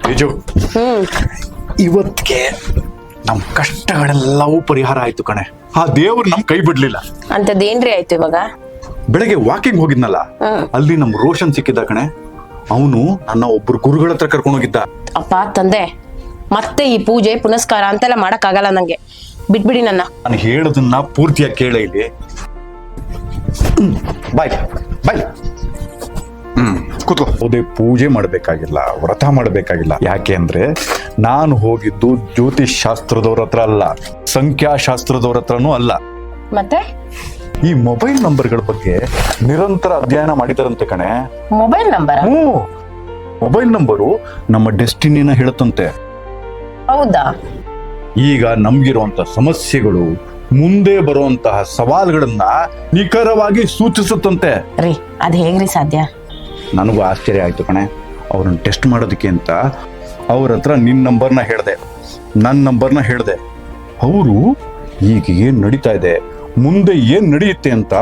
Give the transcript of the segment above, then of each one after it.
ತೇಜು, ಇವತ್ತಿಗೆ ನಮ್ ಕಷ್ಟಗಳೆಲ್ಲವೂ ಪರಿಹಾರ ಆಯ್ತು ಕಣೆ. ಆ ದೇವ್ರು ನಮ್ ಕೈ ಬಿಡ್ಲಿಲ್ಲ. ಅಂತದೇನ್ರಿ ಆಯ್ತು ಇವಾಗ? ಬೆಳಗ್ಗೆ ವಾಕಿಂಗ್ ಹೋಗಿದ್ನಲ್ಲ, ಅಲ್ಲಿ ನಮ್ ರೋಷನ್ ಸಿಕ್ಕಿದ್ದ ಕಣೆ. ಅವನು ನನ್ನ ಒಬ್ರು ಗುರುಗಳ ಹತ್ರ ಕರ್ಕೊಂಡು ಹೋಗಿದ್ದ. ಅಪ್ಪ ತಂದೆ, ಮತ್ತೆ ಈ ಪೂಜೆ ಪುನಸ್ಕಾರ ಅಂತೆಲ್ಲ ಮಾಡಕ್ ಆಗಲ್ಲ ನಂಗೆ, ಬಿಟ್ಬಿಡಿ ನನ್ನ. ನಾನು ಹೇಳೋದನ್ನ ಪೂರ್ತಿಯಾಗಿ ಕೇಳ ಇಲ್ಲಿ. ಬಾಯ್ ಬಾಯ್. ಕೂತ್ಕೋ. ಅದೇ ಪೂಜೆ ಮಾಡ್ಬೇಕಾಗಿಲ್ಲ, ವ್ರತ ಮಾಡ್ಬೇಕಾಗಿಲ್ಲ. ಯಾಕೆ ಅಂದ್ರೆ ನಾನು ಹೋಗಿದ್ದು ಜ್ಯೋತಿಷ್ ಶಾಸ್ತ್ರದವ್ರ ಹತ್ರ ಅಲ್ಲ, ಸಂಖ್ಯಾಶಾಸ್ತ್ರದವ್ರ ಹತ್ರನೂ ಅಲ್ಲ. ಮತ್ತೆ ಈ ಮೊಬೈಲ್ ನಂಬರ್ಗಳ ಬಗ್ಗೆ ನಿರಂತರ ಅಧ್ಯಯನ ಮಾಡಿದಾರಂತೆ ಕಣೆ. Mobile number? ಮೊಬೈಲ್ ನಂಬರು ನಮ್ಮ ಡೆಸ್ಟಿನಿನ ಹೇಳುತ್ತಂತೆ. ಹೌದಾ? ಈಗ ನಮ್ಗಿರುವಂತ ಸಮಸ್ಯೆಗಳು, ಮುಂದೆ ಬರುವಂತಹ ಸವಾಲುಗಳನ್ನ ನಿಖರವಾಗಿ ಸೂಚಿಸುತ್ತಂತೆ. ರೀ, ಅದ್ ಹೇಗ್ರಿ ಸಾಧ್ಯ? ನನಗೂ ಆಶ್ಚರ್ಯ ಆಯ್ತು ಕಣೆ. ಅವ್ರನ್ನ ಟೆಸ್ಟ್ ಮಾಡೋದಕ್ಕೆ ಅಂತ ಅವ್ರ ಹತ್ರ ನಿನ್ನ ನಂಬರ್ನ ಹೇಳ್ದೆ, ನನ್ನ ನಂಬರ್ನ ಹೇಳ್ದೆ. ಅವರು ಈಗ ಏನ್ ನಡೀತಾ ಇದೆ, ಮುಂದೆ ಏನ್ ನಡೆಯುತ್ತೆ ಅಂತ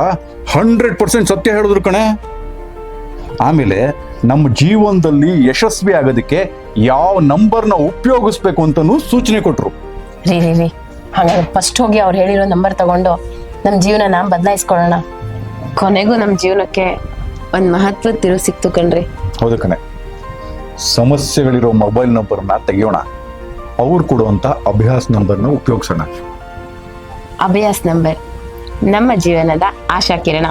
100% ಸತ್ಯ ಹೇಳಿದ್ರು ಕಣೆ. ಆಮೇಲೆ ನಮ್ಮ ಜೀವನದಲ್ಲಿ ಯಶಸ್ವಿ ಆಗೋದಕ್ಕೆ ಯಾವ ನಂಬರ್ನ ಉಪಯೋಗಿಸ್ಬೇಕು ಅಂತಾನು ಸೂಚನೆ ಕೊಟ್ರು. ರೀ ರೀ ರೀ ಹಾಗಾದ್ರೆ ಫಸ್ಟ್ ಹೋಗಿ ಅವ್ರು ಹೇಳಿರೋ ನಂಬರ್ ತಗೊಂಡು ನಮ್ ಜೀವನನ ಬದಲಾಯಿಸ್ಕೊಳ್ಳೋಣ. ಕೊನೆಗೂ ನಮ್ ಜೀವನಕ್ಕೆ ಒಂದ್ ಮಹತ್ವದ ತಿರುವು ಸಿಕ್ತು ಕಣ್ರಿ. ಹೌದು ಕಣೆ. ಸಮಸ್ಯೆಗಳಿರೋ ಮೊಬೈಲ್ ನಂಬರ್ನ ತೆಗಿಯೋಣ, ಅವ್ರು ಕೊಡುವಂತ ಅಭ್ಯಾಸ ನಂಬರ್ನ ಉಪಯೋಗಿಸೋಣ. ಅಭ್ಯಾಸ್ ನಂಬರ್ ನಮ್ಮ ಜೀವನದ ಆಶಾ ಕಿರಣ.